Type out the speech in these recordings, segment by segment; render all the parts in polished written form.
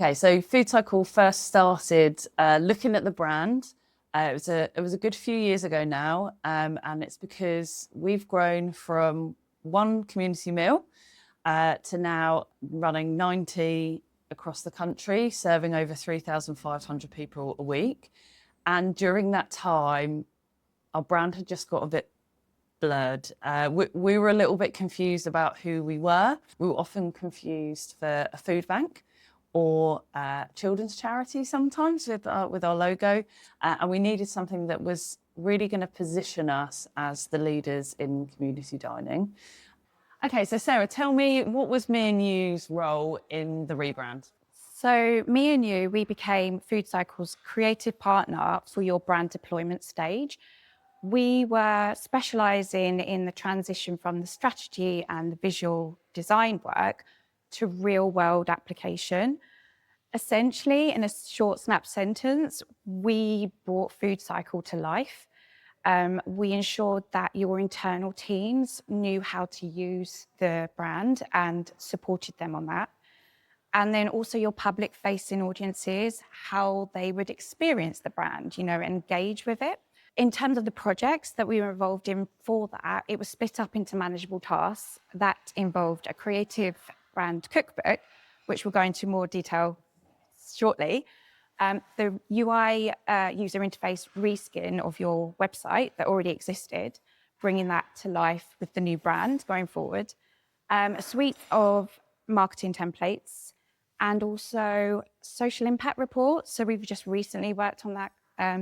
Okay, so FoodCycle first started looking at the brand. It was a good few years ago now, and it's because we've grown from one community meal to now running 90 across the country, serving over 3,500 people a week. And during that time, our brand had just got a bit blurred. We were a little bit confused about who we were. We were often confused for a food bank or children's charity sometimes with our logo. And we needed something that was really going to position us as the leaders in community dining. Okay, so Sarah, tell me, what was me&you's role in the rebrand? So me&you, we became FoodCycle's creative partner for your brand deployment stage. We were specialising in the transition from the strategy and the visual design work to real world application. Essentially, in a short snap sentence, we brought FoodCycle to life. We ensured that your internal teams knew how to use the brand and supported them on that. And then also your public facing audiences, how they would experience the brand, engage with it. In terms of the projects that we were involved in for that, it was split up into manageable tasks that involved a creative brand cookbook, which we'll go into more detail shortly. The UI user interface reskin of your website that already existed, bringing that to life with the new brand going forward. A suite of marketing templates and also social impact reports. So we've just recently worked on that.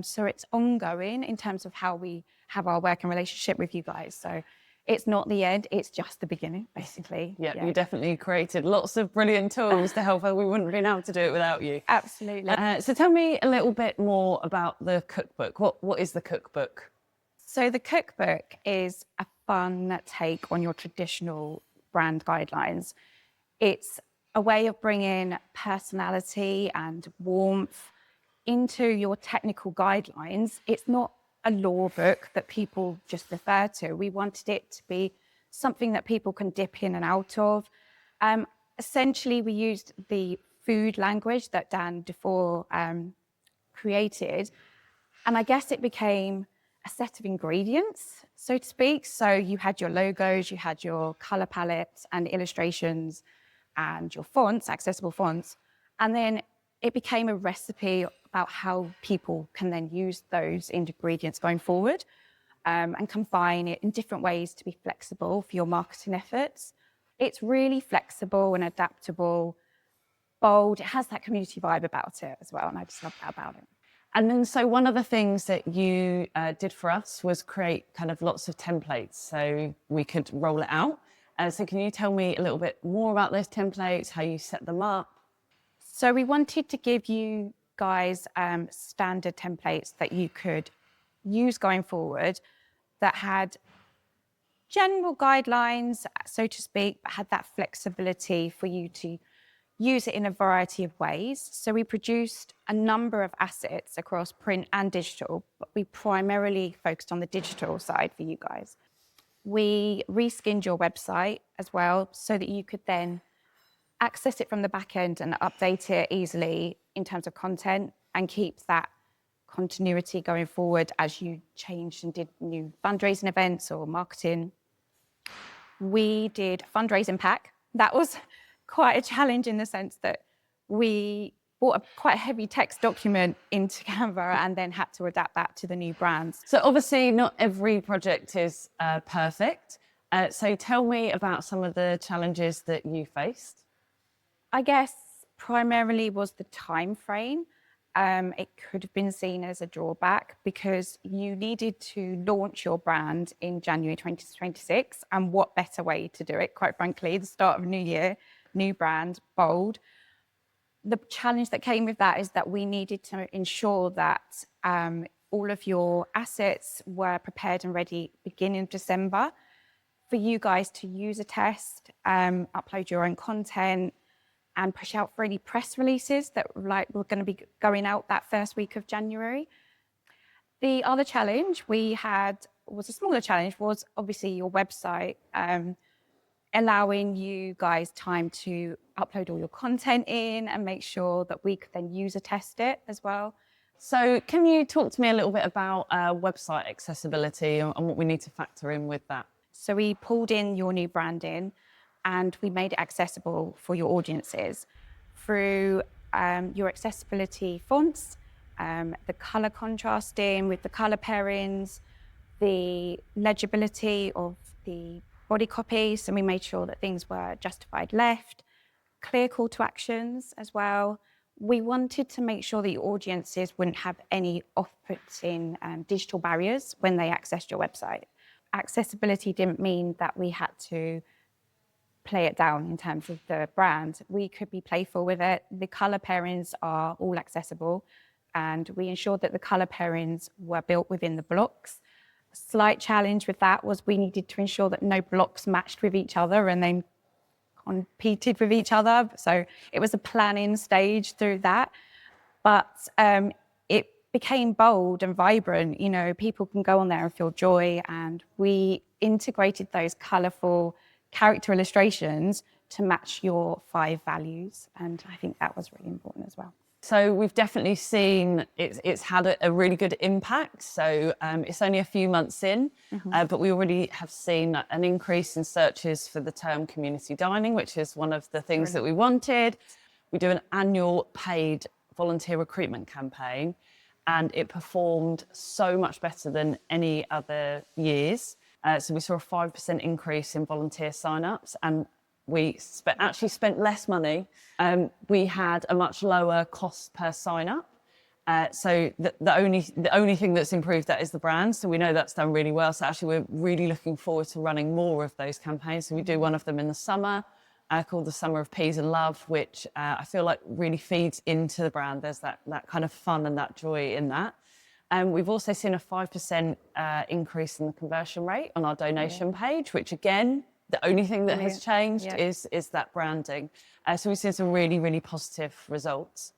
So it's ongoing in terms of how we have our working relationship with you guys. So it's not the end, it's just the beginning, basically. Yeah, you definitely created lots of brilliant tools to help us. We wouldn't have been able to do it without you. Absolutely. So tell me a little bit more about the cookbook. What is the cookbook? So the cookbook is a fun take on your traditional brand guidelines. It's a way of bringing personality and warmth into your technical guidelines. It's not a law book that people just refer to. We wanted it to be something that people can dip in and out of. Essentially, we used the food language that Dan Dufour created, and I guess it became a set of ingredients, so to speak. So you had your logos, you had your color palettes and illustrations and your fonts, accessible fonts, and then it became a recipe about how people can then use those ingredients going forward and combine it in different ways to be flexible for your marketing efforts. It's really flexible and adaptable, bold. It has that community vibe about it as well, and I just love that about it. And then, so one of the things that you did for us was create kind of lots of templates so we could roll it out. So can you tell me a little bit more about those templates, how you set them up? So we wanted to give you guys standard templates that you could use going forward that had general guidelines, so to speak, but had that flexibility for you to use it in a variety of ways. So we produced a number of assets across print and digital, but we primarily focused on the digital side for you guys. We reskinned your website as well so that you could then access it from the back end and update it easily in terms of content and keep that continuity going forward as you changed and did new fundraising events or marketing. We did a fundraising pack. That was quite a challenge in the sense that we brought a quite heavy text document into Canva and then had to adapt that to the new brands. So obviously not every project is perfect. So tell me about some of the challenges that you faced. I guess primarily was the time frame. It could have been seen as a drawback because you needed to launch your brand in January 2026. And what better way to do it, quite frankly, the start of a new year, new brand, bold. The challenge that came with that is that we needed to ensure that all of your assets were prepared and ready beginning of December for you guys to use a test, upload your own content, and push out for any press releases that were going to be going out that first week of January. The other challenge we had was a smaller challenge, was obviously your website. allowing you guys time to upload all your content in and make sure that we could then user test it as well. So can you talk to me a little bit about website accessibility and what we need to factor in with that? So we pulled in your new branding and we made it accessible for your audiences through your accessibility fonts, the color contrasting with the color pairings, the legibility of the body copy. So we made sure that things were justified left, clear call to actions as well. We wanted to make sure that your audiences wouldn't have any off-putting digital barriers when they accessed your website. Accessibility didn't mean that we had to play it down in terms of the brand. We could be playful with it. The color pairings are all accessible, and we ensured that the color pairings were built within the blocks. A slight challenge with that was we needed to ensure that no blocks matched with each other and then competed with each other. So it was a planning stage through that. But it became bold and vibrant. You know, people can go on there and feel joy. And we integrated those colourful character illustrations to match your 5 values. And I think that was really important as well. So we've definitely seen it's had a really good impact. So it's only a few months in, but we already have seen an increase in searches for the term community dining, which is one of the things that we wanted. We do an annual paid volunteer recruitment campaign, and it performed so much better than any other years. So we saw a 5% increase in volunteer sign-ups, and we actually spent less money. We had a much lower cost per sign-up. So the only thing that's improved that is the brand. So we know that's done really well. So actually we're really looking forward to running more of those campaigns. So we do one of them in the summer called the Summer of Peas and Love, which I feel like really feeds into the brand. There's that kind of fun and that joy in that. We've also seen a 5% increase in the conversion rate on our donation page, which again, the only thing that has changed is that branding. So we've seen some really, really positive results.